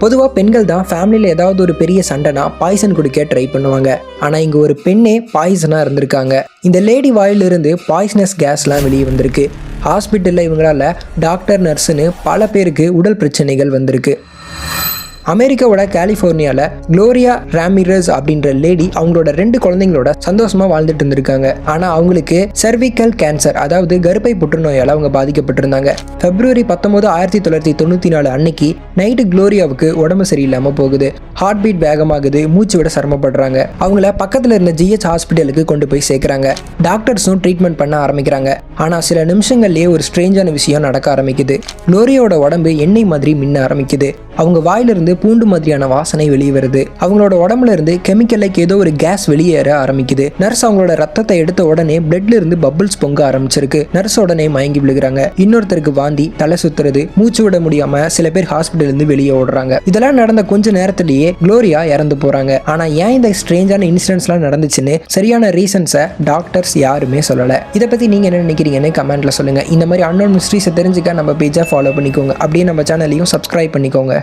பொதுவாக பெண்கள் தான் ஃபேமிலியில் ஏதாவது ஒரு பெரிய சண்டைனா பாய்சன் குடிக்க ட்ரை பண்ணுவாங்க. ஆனால் இங்கே ஒரு பெண்ணே பாய்சனாக இருந்திருக்காங்க. இந்த லேடி வாயிலிருந்து பாய்சனஸ் கேஸ்லாம் வெளியே வந்திருக்கு. ஹாஸ்பிட்டலில் இவங்களால டாக்டர் நர்ஸுன்னு பல பேருக்கு உடல் பிரச்சனைகள் வந்திருக்கு. அமெரிக்காவோட கலிஃபோர்னியாவில் குளோரியா ராமிரஸ் அப்படின்ற லேடி அவங்களோட 2 குழந்தைங்களோட சந்தோஷமாக வாழ்ந்துட்டு இருந்திருக்காங்க. ஆனால் அவங்களுக்கு செர்விக்கல் கேன்சர், அதாவது கர்ப்பை புற்றுநோயால் அவங்க பாதிக்கப்பட்டிருந்தாங்க. February 19, 1994 அன்னைக்கு நைட்டு குளோரியாவுக்கு உடம்பு சரியில்லாமல் போகுது. ஹார்ட் பீட் வேகமாகுது, மூச்சு விட சிரமப்படுறாங்க. அவங்கள பக்கத்தில் இருந்த GH ஹாஸ்பிட்டலுக்கு கொண்டு போய் சேர்க்குறாங்க. டாக்டர்ஸும் ட்ரீட்மெண்ட் பண்ண ஆரம்பிக்கிறாங்க. ஆனால் சில நிமிஷங்கள்லேயே ஒரு ஸ்ட்ரேஞ்சான விஷயம் நடக்க ஆரம்பிக்குது. குளோரியாவோட உடம்பு எண்ணெய் மாதிரி மின்ன ஆரம்பிக்குது. அவங்க வாயிலிருந்து பூண்டு மாதிரியான வாசனை வெளியே வருது. அவங்களோட உடம்புல இருந்து கெமிக்கலுக்கு ஏதோ ஒரு கேஸ் வெளியேற ஆரம்பிக்குது. நர்ஸ் அவங்களோட ரத்தத்தை எடுத்த உடனே பிளட்ல இருந்து பபிள்ஸ் பொங்க ஆரம்பிச்சிருக்கு. நர்ஸ் உடனே மயங்கி விழுகிறாங்க. இன்னொருத்தருக்கு வாந்தி, தலை சுத்துறது, மூச்சு விட முடியாம சில பேர் ஹாஸ்பிட்டல் இருந்து வெளியே ஓடுறாங்க. இதெல்லாம் நடந்த கொஞ்ச நேரத்திலேயே குளோரியா இறந்து போறாங்க. ஆனா ஏன் இந்த ஸ்ட்ரேஞ்சான இன்சிடென்ட்ஸ்லாம் நடந்துச்சுன்னு சரியான ரீசன்ஸை டாக்டர்ஸ் யாருமே சொல்லல. இதை பத்தி நீங்க என்ன நினைக்கிறீங்கன்னு கமெண்ட்ல சொல்லுங்க. இந்த மாதிரி அன்னோன் மிஸ்ட்ரீஸை தெரிஞ்சுக்க நம்ம பேஜை ஃபாலோ பண்ணிக்கோங்க. அப்படியே நம்ம சேனலையும் சப்ஸ்கிரைப் பண்ணிக்கோங்க.